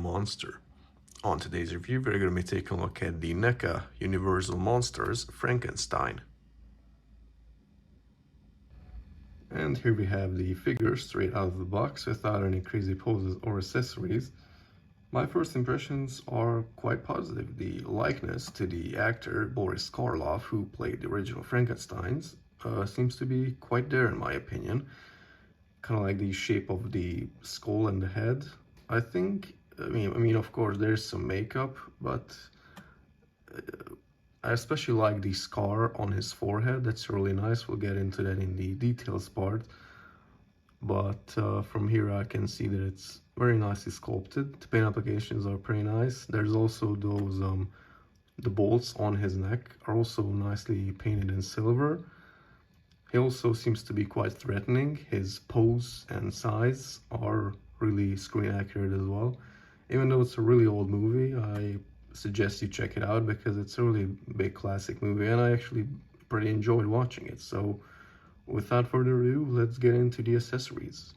monster. On today's review, we're going to be taking a look at the Neca Universal Monsters Frankenstein. And here we have the figure straight out of the box without any crazy poses or accessories. My first impressions are quite positive. The likeness to the actor Boris Karloff, who played the original Frankensteins, seems to be quite there in my opinion. Kind of like the shape of the skull and the head. I mean, of course, there's some makeup, but I especially like the scar on his forehead. That's really nice. We'll get into that in the details part. But from here, I can see that it's very nicely sculpted. The paint applications are pretty nice. There's also those, the bolts on his neck are also nicely painted in silver. He also seems to be quite threatening. His pose and size are really screen accurate as well. Even though it's a really old movie, I suggest you check it out because it's a really big classic movie and I actually pretty enjoyed watching it. So without further ado, let's get into the accessories.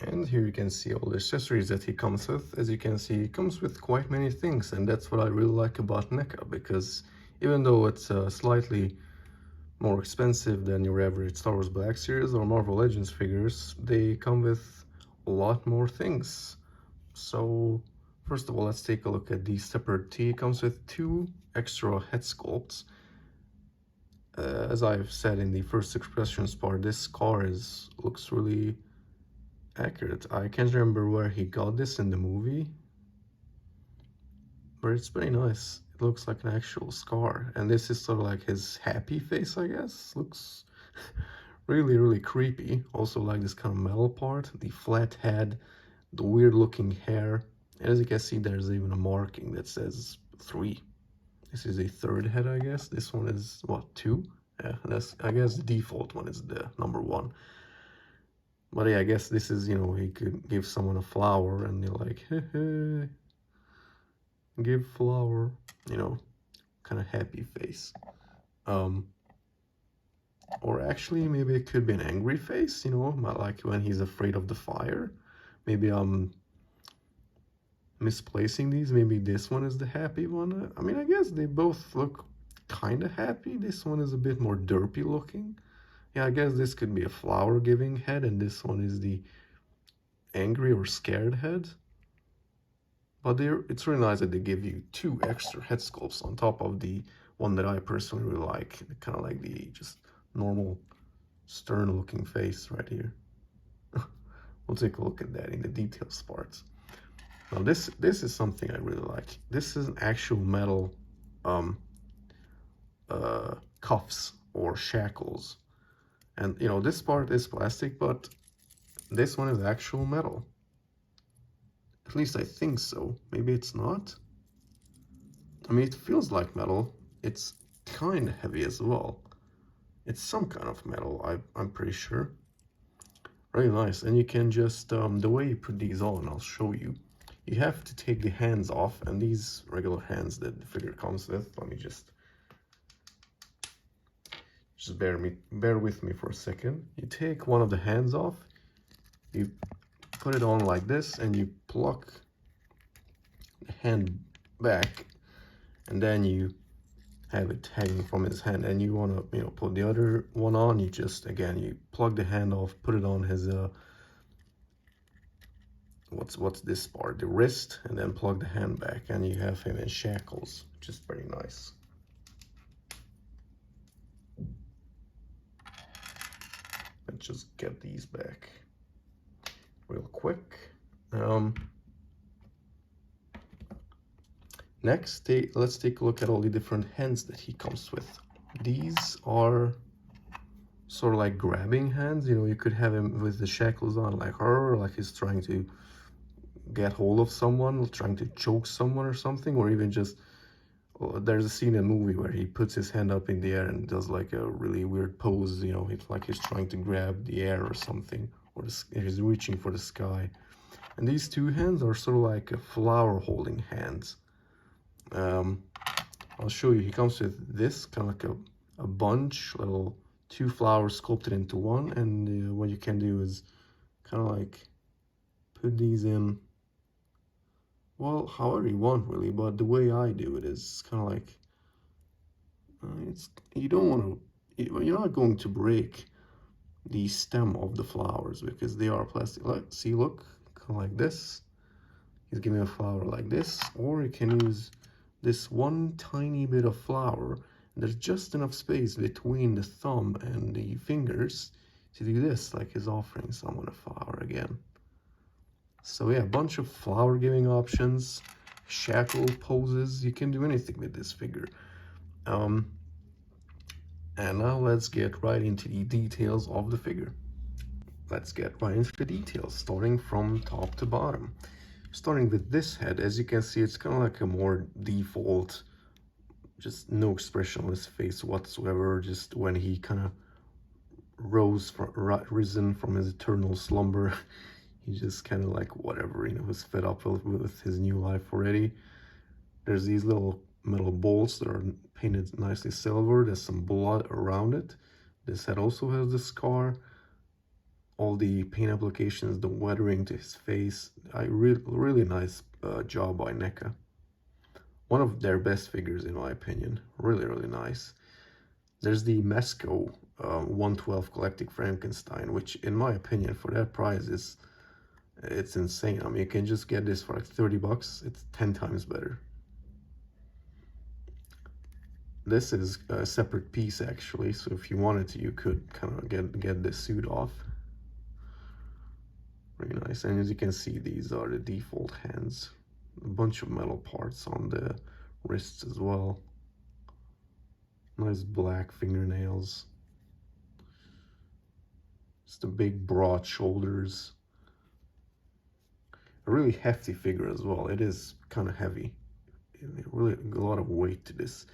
And here you can see all the accessories that he comes with. As you can see, he comes with quite many things, and that's what I really like about Neca, because even though it's slightly more expensive than your average Star Wars Black Series or Marvel Legends figures, they come with a lot more things. So first of all, let's take a look at the separate T. It comes with 2 extra head sculpts. As I've said in the first expressions part, this scar looks really accurate. I can't remember where he got this in the movie, but it's pretty nice. It looks like an actual scar, and this is sort of like his happy face, I guess. Looks really creepy. Also like this kind of metal part, the flat head, the weird looking hair. And as you can see, there's even a marking that says 3. This is a 3rd head, I guess. This one is, what, 2? Yeah, that's, I guess the default one is the number 1. But yeah, I guess this is, you know, he could give someone a flower and they're like, hey, give flower, you know, kind of happy face. Or actually, maybe it could be an angry face, you know, like when he's afraid of the fire. Maybe I'm misplacing these. Maybe this one is the happy one. I mean, I guess they both look kind of happy. This one is a bit more derpy looking. Yeah, I guess this could be a flower giving head, and this one is the angry or scared head. But it's really nice that they give you 2 extra head sculpts on top of the one that I personally really like. Kind of like the just normal stern looking face right here. We'll take a look at that in the details parts. Now this is something I really like. This is an actual metal cuffs or shackles. And you know, this part is plastic, but this one is actual metal. At least I think so. Maybe it's not. I mean, it feels like metal. It's kind of heavy as well. It's some kind of metal, I'm pretty sure. Really nice. And you can just, the way you put these on, I'll show you. You have to take the hands off, and these regular hands that the figure comes with, let me just bear with me for a second. You take one of the hands off, you put it on like this, and you pluck the hand back, and then you have it hanging from his hand. And you want to, you know, put the other one on. You just, again, you plug the hand off, put it on his what's this part, the wrist, and then plug the hand back, and you have him in shackles, which is pretty nice. Let's just get these back real quick. Next, let's take a look at all the different hands that he comes with. These are sort of like grabbing hands. You know, you could have him with the shackles on like her, like he's trying to get hold of someone, trying to choke someone or something, or even just, there's a scene in a movie where he puts his hand up in the air and does like a really weird pose, you know, it's like he's trying to grab the air or something, or he's reaching for the sky. And these 2 hands are sort of like a flower holding hands. I'll show you. He comes with this kind of like a bunch, little 2 flowers sculpted into one, and what you can do is kind of like put these in Well, however you want, really, but the way I do it is kind of like, it's, you don't want to, you're not going to break the stem of the flowers because they are plastic. Like, see, look, kind of like this. He's giving a flower like this, or you can use this one tiny bit of flower. There's just enough space between the thumb and the fingers to do this, like he's offering someone a flower again. So yeah, a bunch of flower giving options, shackle poses. You can do anything with this figure. And now let's get right into the details of the figure. Let's get right into the details, starting from top to bottom. Starting with this head, as you can see, it's kind of like a more default, just no expression on his face whatsoever, just when he kind of risen from his eternal slumber. He just kind of like, whatever, you know, was fed up with his new life already. There's these little metal bolts that are painted nicely silver. There's some blood around it. This head also has the scar. All the paint applications, the weathering to his face. Really nice job by Neca. One of their best figures in my opinion. Really nice. There's the Mesco 112 Galactic Frankenstein, which in my opinion for that price is, it's insane. I mean, you can just get this for like 30 bucks. It's 10 times better. This is a separate piece actually, so if you wanted to, you could kind of get this suit off. Very nice. And as you can see, these are the default hands. A bunch of metal parts on the wrists as well. Nice black fingernails. Just a big broad shoulders. A really hefty figure as well. It is kind of heavy. Really a lot of weight to this.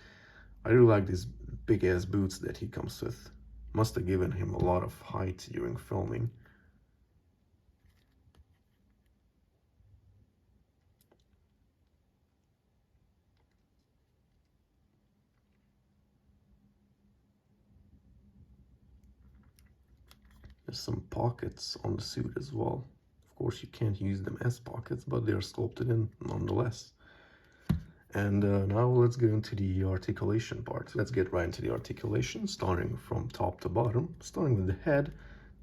I really like these big ass boots that he comes with. Must have given him a lot of height during filming. There's some pockets on the suit as well. Of course, you can't use them as pockets, but they're sculpted in nonetheless. And now let's get into the articulation part. Let's get right into the articulation, starting from top to bottom. Starting with the head.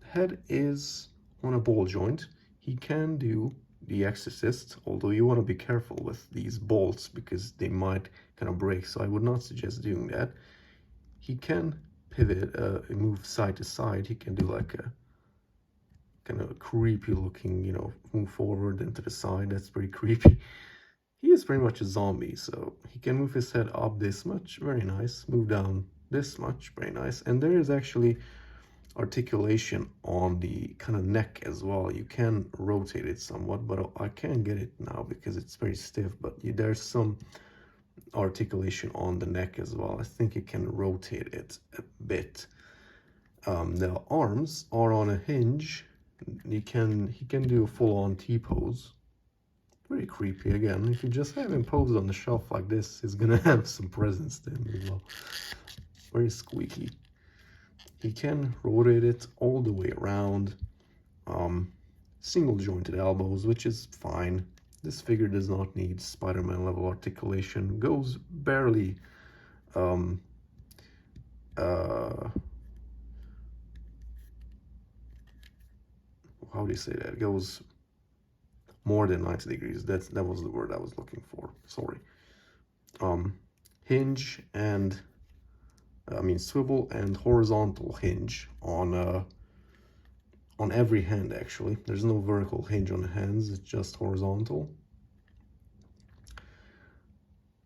The head is on a ball joint. He can do the Exorcist, although you want to be careful with these bolts because they might kind of break, so I would not suggest doing that. He can pivot, move side to side. He can do like a kind of creepy looking, you know, move forward and to the side. That's pretty creepy. He is pretty much a zombie, so he can move his head up this much, very nice. Move down this much, very nice. And there is actually articulation on the kind of neck as well. You can rotate it somewhat, but I can't get it now because it's very stiff. But there's some articulation on the neck as well. I think you can rotate it a bit. The arms are on a hinge. He can do a full-on T-pose. Very creepy again. If you just have him posed on the shelf like this, he's gonna have some presence then as well. Very squeaky. He can rotate it all the way around. Single jointed elbows, which is fine. This figure does not need Spider-Man level articulation. Goes barely how do you say that? It goes more than 90 degrees. That was the word I was looking for. Sorry. Hinge and swivel and horizontal hinge on every hand actually. There's no vertical hinge on the hands, it's just horizontal.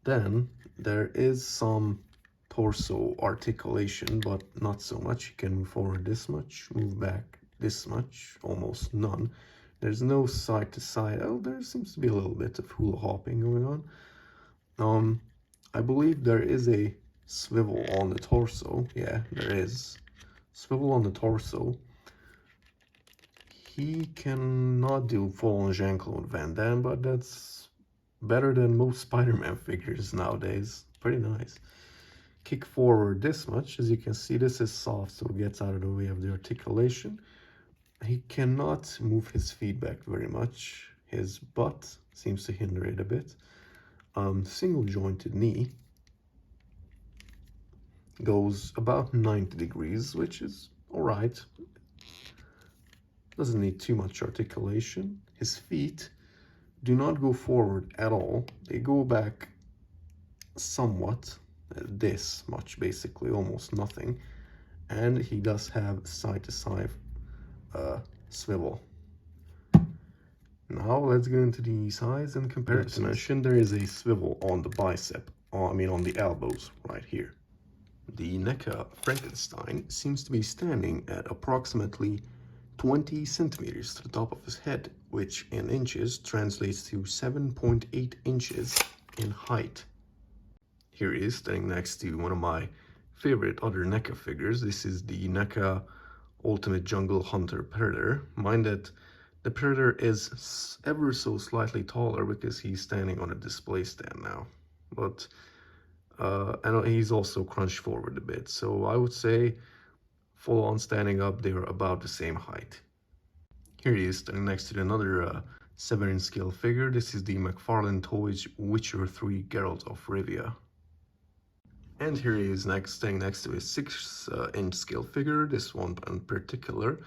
Then there is some torso articulation, but not so much. You can move forward this much, move back this much, almost none. There's no side to side. Oh, there seems to be a little bit of hula hopping going on. I believe there is a swivel on the torso. Yeah, there is. Swivel on the torso. He cannot do full-on Jean-Claude Van Damme, but that's better than most Spider-Man figures nowadays. Pretty nice. Kick forward this much. As you can see, this is soft, so it gets out of the way of the articulation. He cannot move his feet back very much. His butt seems to hinder it a bit. Single jointed knee goes about 90 degrees, which is all right. Doesn't need too much articulation. His feet do not go forward at all. They go back somewhat, this much basically, almost nothing. And he does have side-to-side swivel. Now let's get into the size and comparison. To mention, there is a swivel on the bicep, on the elbows right here. The Neca Frankenstein seems to be standing at approximately 20 centimeters to the top of his head, which in inches translates to 7.8 inches in height. Here he is standing next to one of my favorite other Neca figures. This is the Neca Ultimate Jungle Hunter Predator. Mind that the Predator is ever so slightly taller because he's standing on a display stand now. But and he's also crunched forward a bit. So I would say full on standing up, they are about the same height. Here he is standing next to another 7-inch scale figure. This is the McFarlane Toys Witcher 3 Geralt of Rivia. And here he is standing next to a 6-inch scale figure. This one in particular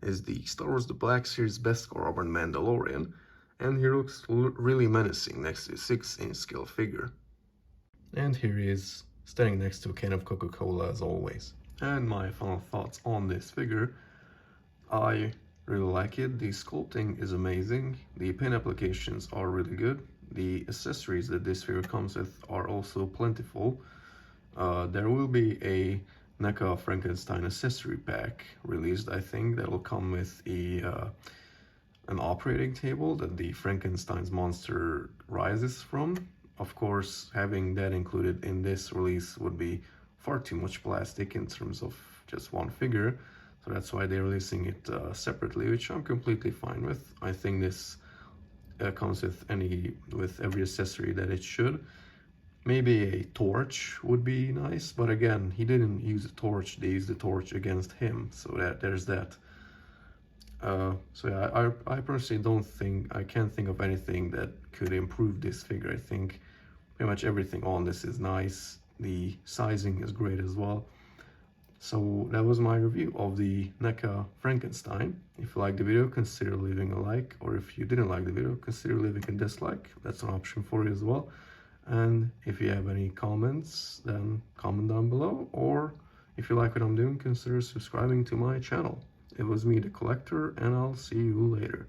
is the Star Wars The Black Series Beskar Auburn Mandalorian. And he looks really menacing next to a 6-inch scale figure. And here he is standing next to a can of Coca-Cola as always. And my final thoughts on this figure. I really like it. The sculpting is amazing. The paint applications are really good. The accessories that this figure comes with are also plentiful. There will be a Neca Frankenstein accessory pack released, I think, that will come with an operating table that the Frankenstein's monster rises from. Of course, having that included in this release would be far too much plastic in terms of just one figure. So that's why they're releasing it separately, which I'm completely fine with. I think this comes with every accessory that it should. Maybe a torch would be nice, but again, he didn't use a torch. They used the torch against him, so there's that. So yeah, I personally I can't think of anything that could improve this figure. I think pretty much everything on this is nice. The sizing is great as well. So that was my review of the Neca Frankenstein. If you liked the video, consider leaving a like, or if you didn't like the video, consider leaving a dislike. That's an option for you as well. And if you have any comments, then comment down below, or if you like what I'm doing, consider subscribing to my channel. It was me, the Collector, and I'll see you later.